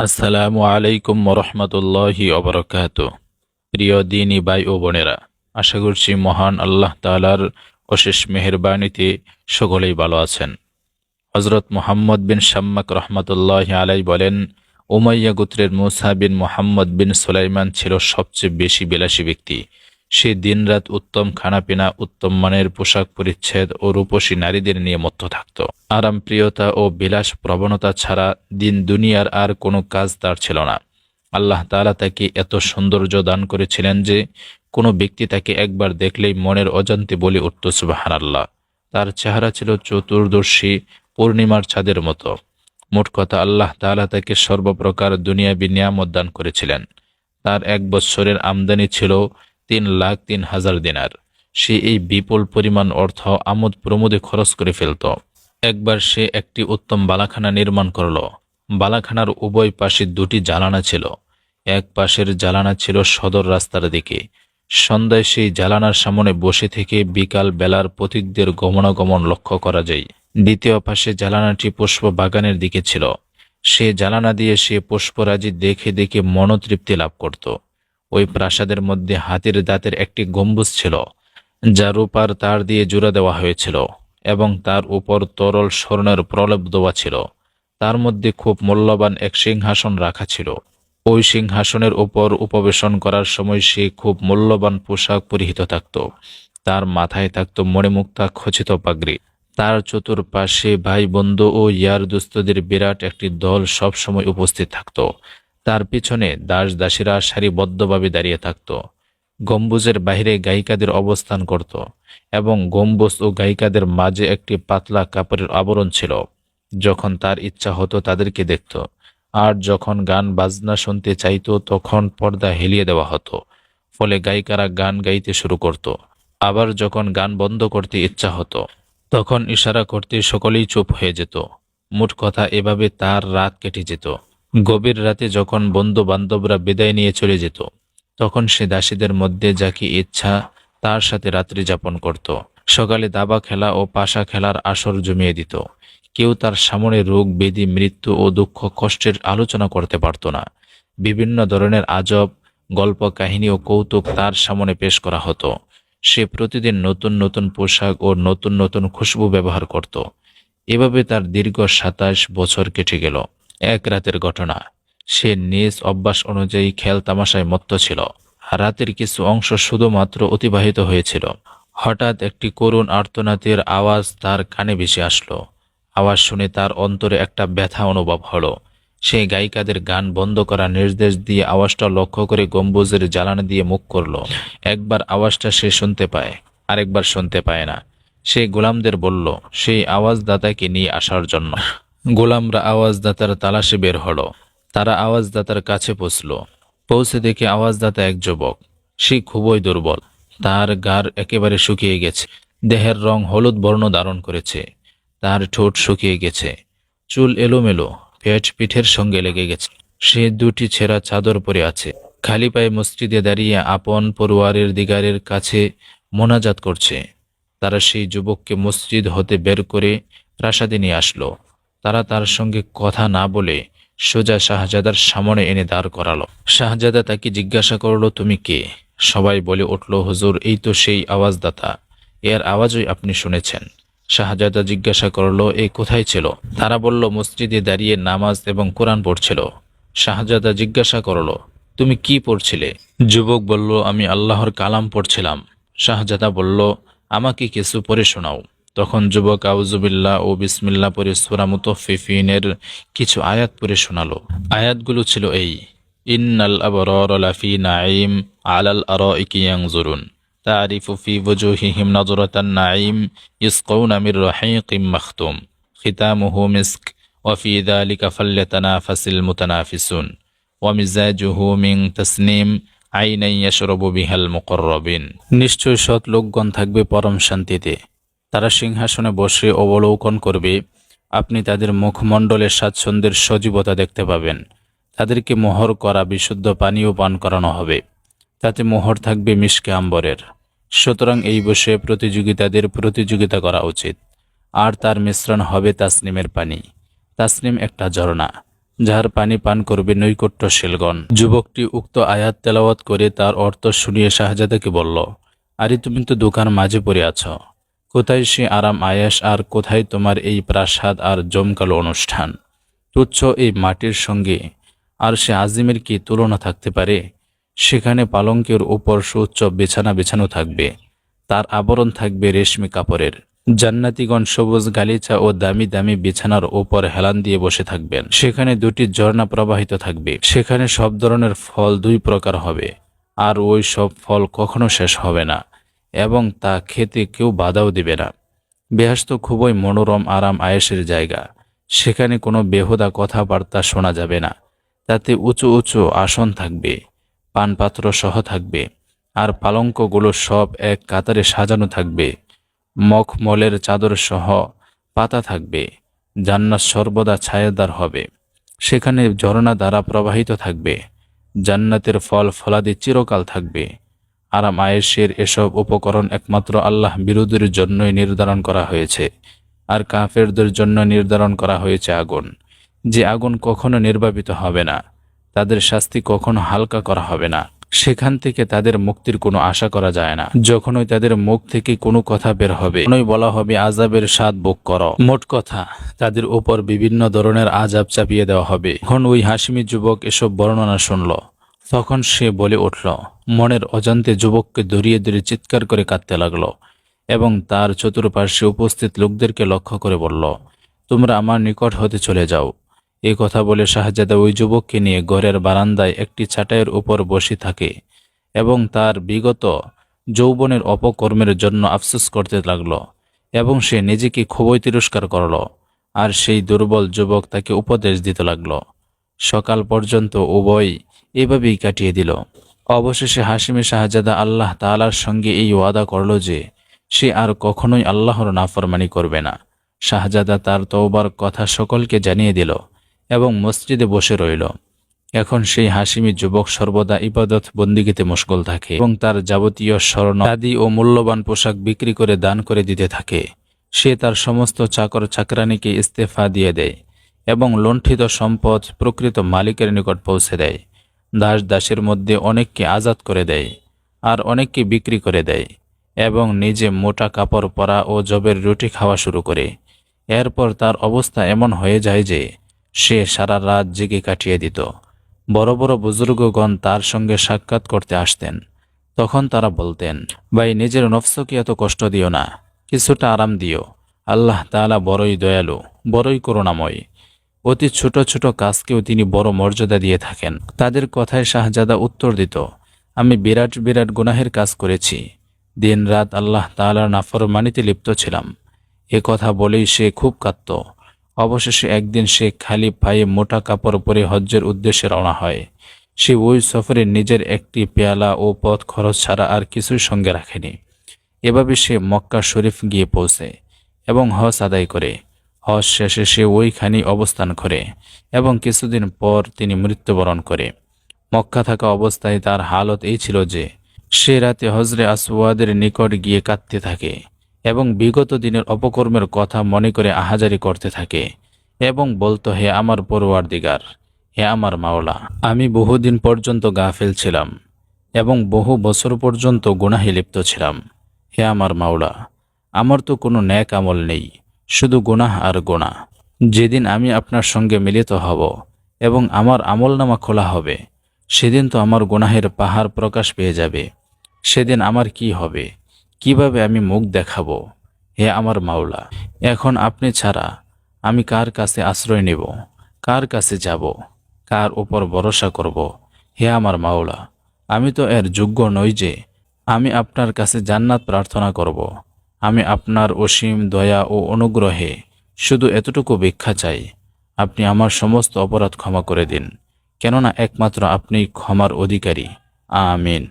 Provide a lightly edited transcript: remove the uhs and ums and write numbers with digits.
আসসালামু আলাইকুম ওরহমতুল্লাহি অবরকাত। প্রিয় দিনী ভাই ও বোনেরা, আশা করছি মহান আল্লাহ তাআলার অশেষ মেহেরবানিতে সকলেই ভালো আছেন। হজরত মুহাম্মদ বিন শাম্মাক রহমতুল্লাহি আলাই বলেন, উমাইয়া গোত্রের মুসা বিন মুহাম্মদ বিন সুলাইমান ছিল সবচেয়ে বেশি বিলাসী ব্যক্তি। সে দিনরাত উত্তম খানাপিনা, উত্তম মানের পোশাক পরিচ্ছদ ও রূপসী নারীদের নিয়ে মত্ত থাকত। আরাম প্রিয়তা ও বিলাস প্রবণতা ছাড়া দিন দুনিয়ার আর কোনো কাজ তার ছিল না। আল্লাহ তাআলা তাকে এত সৌন্দর্য দান করেছিলেন যে কোনো ব্যক্তি তাকে একবার দেখলেই মনের অজান্তে বলে উঠত সুবহানাল্লাহ। তার চেহারা ছিল চতুর্দর্শী পূর্ণিমার চাঁদের মতো। মোট কথা, আল্লাহ তাআলা তাকে সর্বপ্রকার দুনিয়াবি নিয়ামত দান করেছিলেন। তার 1 বৎসরের আমদানি ছিল 3,03,000 দিনার। সে এই বিপুল পরিমাণ অর্থ আমোদ প্রমোদে খরচ করে ফেলত। একবার সে একটি উত্তম বালাখানা নির্মাণ করল। বালাখানার উভয় পাশে 2টি জানালা ছিল। এক পাশের জানালা ছিল সদর রাস্তার দিকে। সন্ধ্যায় সেই জানালার সামনে বসে থেকে বিকাল বেলার পথিকদের গমনাগমন লক্ষ্য করা যায়। দ্বিতীয় পাশে জানালাটি পুষ্প বাগানের দিকে ছিল। সে জানালা দিয়ে সে পুষ্পরাজি দেখে দেখে মনোতৃপ্তি লাভ করত। ওই প্রাসাদের মধ্যে হাতির দাঁতের একটি গম্বুজ ছিল, যা রূপার তার দিয়ে জোড়া দেওয়া হয়েছিল এবং তার উপর তরল স্বর্ণের প্রলেপ দেওয়া ছিল। তার মধ্যে খুব মূল্যবান এক সিংহাসন রাখা ছিল। ওই সিংহাসনের উপর উপবেশন করার সময় সে খুব মূল্যবান পোশাক পরিহিত থাকত। তার মাথায় থাকত মণিমুক্তা খচিত পাগড়ি। তার চতুর্পাশে ভাই বন্ধু ও ইয়ার দুস্তদের বিরাট একটি দল সবসময় উপস্থিত থাকত। তার পিছনে দাস দাসীরা সারিবদ্ধভাবে দাঁড়িয়ে থাকত। গম্বুজের বাইরে গায়িকাদের অবস্থান করত এবং গম্বুজ ও গায়িকাদের মাঝে একটি পাতলা কাপড়ের আবরণ ছিল। যখন তার ইচ্ছা হতো তাদেরকে দেখত, আর যখন গান বাজনা শুনতে চাইতো তখন পর্দা হেলিয়ে দেওয়া হতো। ফলে গায়িকারা গান গাইতে শুরু করত। আবার যখন গান বন্ধ করতে ইচ্ছা হতো তখন ইশারা করতে সকলেই চুপ হয়ে যেত। মোট কথা, এভাবে তার রাত কেটে যেত। গভীর রাতে যখন বন্ধু বান্ধবরা বিদায় নিয়ে চলে যেত তখন সে দাসীদের মধ্যে যাকে ইচ্ছা তার সাথে রাত্রি যাপন করত। সকালে দাবা খেলা ও পাশা খেলার আসর জমিয়ে দিত। কেউ তার সামনে রোগ ব্যাধি, মৃত্যু ও দুঃখ কষ্টের আলোচনা করতে পারত না। বিভিন্ন ধরনের আজব গল্প, কাহিনী ও কৌতুক তার সামনে পেশ করা হতো। সে প্রতিদিন নতুন নতুন পোশাক ও নতুন নতুন খুশবু ব্যবহার করত। এভাবে তার দীর্ঘ 27 বছর কেটে গেল। এক রাতের ঘটনা। সে নিজ অভ্যাস অনুযায়ী খেল তামাশায় মত্ত ছিল। রাতের কিছু অংশ শুধুমাত্র অতিবাহিত হয়েছিল। হঠাৎ একটি করুণ আর্তনাদের আওয়াজ তার কানে ভেসে আসলো। আওয়াজ শুনে তার অন্তরে একটা ব্যথা অনুভব হলো। সে গায়িকাদের গান বন্ধ করার নির্দেশ দিয়ে আওয়াজটা লক্ষ্য করে গম্বুজের জ্বালানি দিয়ে মুখ করল। একবার আওয়াজটা সে শুনতে পায়, আরেকবার শুনতে পায় না। সে গোলামদের বলল সেই আওয়াজদাতাকে নিয়ে আসার জন্য। গোলামরা আওয়াজদাতার তালাশে বের হলো। তারা আওয়াজদাতার কাছে পৌঁছে দেখে আওয়াজদাতা এক যুবক। সে খুবই দুর্বল। তার গার একেবারে শুকিয়ে গেছে। দেহের রং হলুদ বর্ণ ধারণ করেছে। তার ঠোঁট শুকিয়ে গেছে। চুল এলোমেলো, পেট পিঠের সঙ্গে লেগে গেছে। সে 2টি ছেঁড়া চাদর পরে আছে। খালি পায়ে মসজিদে দাঁড়িয়ে আপন পরিবারের দিগারের কাছে মোনাজাত করছে। তারা সেই যুবককে মসজিদ হতে বের করে প্রাসাদে নিয়ে আসলো। তারা তার সঙ্গে কথা না বলে সোজা শাহজাদার সামনে এনে দাঁড় করালো। শাহজাদা তাকে জিজ্ঞাসা করলো, তুমি কে? সবাই বলে উঠল, হুজুর, এই তো সেই আওয়াজদাতা। এর আওয়াজই আপনি শুনেছেন। শাহজাদা জিজ্ঞাসা করলো, এ কোথায় ছিল? তারা বলল, মসজিদে দাঁড়িয়ে নামাজ এবং কোরআন পড়ছিল। শাহজাদা জিজ্ঞাসা করলো, তুমি কি পড়ছিলে? যুবক বলল, আমি আল্লাহর কালাম পড়ছিলাম। শাহজাদা বলল, আমাকে কিছু পড়ে শোনাও। তখন যুবক আউযুবিল্লাহ ও বিসমিল্লাহ পড়ে সূরা মুতাফফিফিনের কিছু আয়াত পড়ে শোনালো। আয়াতগুলো ছিল এই: ইন্নাল আবরারা লাফি নাঈম আলাল আরাইকি ইয়ানজুরুন তারিফু ফি ওজুহিহিম নাযরাতান নাঈম ইসকাউনা মির রাহীকিম মাখতুম খিতামুহু মিসক ওয়া ফি যালিকা ফালইয়াতানাফাসিল মুতানাফিসুন ওয়া মিজাজুহু মিন তাসনিম আইনান ইয়াশরাবু বিহাল মুকাররাবিন। নিশ্চয় সৎ লোকগণ থাকবে পরম শান্তিতে। তারা সিংহাসনে বসে অবলোকন করবে। আপনি তাদের মুখমণ্ডলে স্বাচ্ছন্দ্যের সজীবতা দেখতে পাবেন। তাদেরকে মোহর করা বিশুদ্ধ পানীয় পান করানো হবে। তাতে মোহর থাকবে মিশকে আম্বরের। সুতরাং এই বসে প্রতিযোগিতাদের প্রতিযোগিতা করা উচিত। আর তার মিশ্রণ হবে তাসনিমের পানি। তাসনিম একটা ঝর্ণা, যাহার পানি পান করবে নৈকট্যশীলগণ। যুবকটি উক্ত আয়াত তেলাওয়াত করে তার অর্থ শুনিয়ে শাহজাদাকে বলল, আরে তুমি তো দোকান মাঝে পড়ে আছ, কোথায় সে আরাম আয়াস আর কোথায় তোমার এই প্রাসাদ আর জমকালো অনুষ্ঠান? তুচ্ছ এই মাটির সঙ্গে আর সে আজিমের কি তুলনা থাকতে পারে? সেখানে পালঙ্কের উপর সুউচ্চ বিছানা বিছানো থাকবে, তার আবরণ থাকবে রেশমি কাপড়ের। জান্নাতীগণ সবুজ গালিচা ও দামি দামি বিছানার ওপর হেলান দিয়ে বসে থাকবেন। সেখানে দুটি ঝর্ণা প্রবাহিত থাকবে। সেখানে সব ধরনের ফল দুই প্রকার হবে, আর ওই সব ফল কখনো শেষ হবে না, এবং তা খেতে কেউ বাধাও দিবে না। বেহেশত খুবই মনোরম আরাম আয়েশের জায়গা। সেখানে কোনো বেহুদা কথাবার্তা শোনা যাবে না। তাতে উঁচু উঁচু আসন থাকবে, পানপাত্র সহ থাকবে, আর পালঙ্কগুলো সব এক কাতারে সাজানো থাকবে। মখমলের চাদর সহ পাতা থাকবে। জান্নাত সর্বদা ছায়াদার হবে। সেখানে ঝর্ণা দ্বারা প্রবাহিত থাকবে। জান্নাতের ফল ফলাদি চিরকাল থাকবে। আরাম আয়েশের এসব উপকরণ একমাত্র আল্লাহ বিরোধীর জন্যই নির্ধারণ করা হয়েছে, আর কাফেরদের জন্য নির্ধারণ করা হয়েছে আগুন, যে আগুন কখনো নির্বাপিত হবে না, তাদের শাস্তি কখনো হালকা করা হবে না। সেখান থেকে তাদের মুক্তির কোনো আশা করা যায় না। যখনই তাদের মুখ থেকে কোনো কথা বের হবে, তখনই বলা হবে আযাবের স্বাদ ভোগ করো। মোট কথা, তাদের উপর বিভিন্ন ধরনের আযাব চাপিয়ে দেওয়া হবে। এখন ওই হাশিমি যুবক এসব বর্ণনা শুনল, তখন সে বলে উঠল, মনের অজান্তে যুবককে ধরিয়ে ধরে চিৎকার করে কাঁদতে লাগলো, এবং তার চতুর্পার্শ্বে উপস্থিত লোকদেরকে লক্ষ্য করে বলল, তোমরা আমার নিকট হতে চলে যাও। এই কথা বলে শাহজাদা ওই যুবককে নিয়ে ঘরের বারান্দায় একটি চাটাইয়ের উপর বসে থাকে এবং তার বিগত যৌবনের অপকর্মের জন্য আফসোস করতে লাগল, এবং সে নিজেকে খুবই তিরস্কার করল। আর সেই দুর্বল যুবক তাকে উপদেশ দিতে লাগল। সকাল পর্যন্ত উভয় এভাবেই কাটিয়ে দিল। অবশেষে হাশিমি শাহজাদা আল্লাহ তাআলার সঙ্গে এই ওয়াদা করল যে সে আর কখনোই আল্লাহর নাফরমানি করবে না। শাহজাদা তার তওবার কথা সকলকে জানিয়ে দিল এবং মসজিদে বসে রইল। এখন সেই হাশিমি যুবক সর্বদা ইবাদত বন্দিগিতে মশগুল থাকে এবং তার যাবতীয় স্বর্ণ চাঁদি ও মূল্যবান পোশাক বিক্রি করে দান করে দিতে থাকে। সে তার সমস্ত চাকর চাকরানিকে ইস্তেফা দিয়ে দেয় এবং লুণ্ঠিত সম্পদ প্রকৃত মালিকের নিকট পৌঁছে দেয়। দাস দাসের মধ্যে অনেককে আজাদ করে দেয়, আর অনেককে বিক্রি করে দেয়, এবং নিজে মোটা কাপড় পরা ও জবের রুটি খাওয়া শুরু করে। এরপর তার অবস্থা এমন হয়ে যায় যে সে সারা রাত জেগে কাটিয়ে দিত। বড় বড় বুজুর্গগণ তার সঙ্গে সাক্ষাৎ করতে আসতেন। তখন তারা বলতেন, ভাই, নিজের নফসকে এত কষ্ট দিও না, কিছুটা আরাম দিও। আল্লাহ তাআলা বড়ই দয়ালু, বড়ই করুণাময়। অতি ছোট ছোট কাজকেও তিনি বড় মর্যাদা দিয়ে থাকেন। তাদের কথায় শাহজাদা উত্তর দিত, আমি বিরাট বিরাট গুনাহের কাজ করেছি, দিন রাত আল্লাহ তাআলার নাফরমানিতে লিপ্ত ছিলাম। এ কথা বলেই সে খুব কাঁদত। অবশেষে একদিন সে খালি পায়ে মোটা কাপড় পরে হজ্জের উদ্দেশ্যে রওনা হয়। সে ওই সফরে নিজের একটি পেয়ালা ও পথ খরচ ছাড়া আর কিছুই সঙ্গে রাখেনি। এভাবে সে মক্কা শরীফ গিয়ে পৌঁছে এবং হজ আদায় করে। হজ শেষে সে ওইখানেই অবস্থান করে এবং কিছুদিন পর তিনি মৃত্যুবরণ করে। মক্কা থাকা অবস্থায় তার হালত এই ছিল যে সে রাতে হজরে আসওয়াদের নিকট গিয়ে কাঁদতে থাকে এবং বিগত দিনের অপকর্মের কথা মনে করে আহাজারি করতে থাকে এবং বলতো, হে আমার পরওয়ারদিগার, হে আমার মাওলা, আমি বহুদিন পর্যন্ত গাফেল ছিলাম এবং বহু বছর পর্যন্ত গুনাহে লিপ্ত ছিলাম। হে আমার মাওলা, আমার তো কোনো ন্যাক আমল নেই, শুধু গুনাহ আর গুনাহ। যেদিন আমি আপনার সঙ্গে মিলিত হব এবং আমার আমলনামা খোলা হবে, সেদিন তো আমার গুনাহের পাহাড় প্রকাশ পেয়ে যাবে। সেদিন আমার কি হবে? কিভাবে আমি মুখ দেখাবো? হে আমার মাওলা, এখন আপনি ছাড়া আমি কার কাছে আশ্রয় নেব? কার কাছে যাব? কার উপর ভরসা করব? হে আমার মাওলা, আমি তো এর যোগ্য নই যে আমি আপনার কাছে জান্নাত প্রার্থনা করব। আমি আপনার অসীম দয়া ও অনুগ্রহে শুধু এতটুকু ভিক্ষা চাই, আপনি আমার সমস্ত অপরাধ ক্ষমা করে দিন, কেননা একমাত্র আপনি ক্ষমার অধিকারী। আমিন।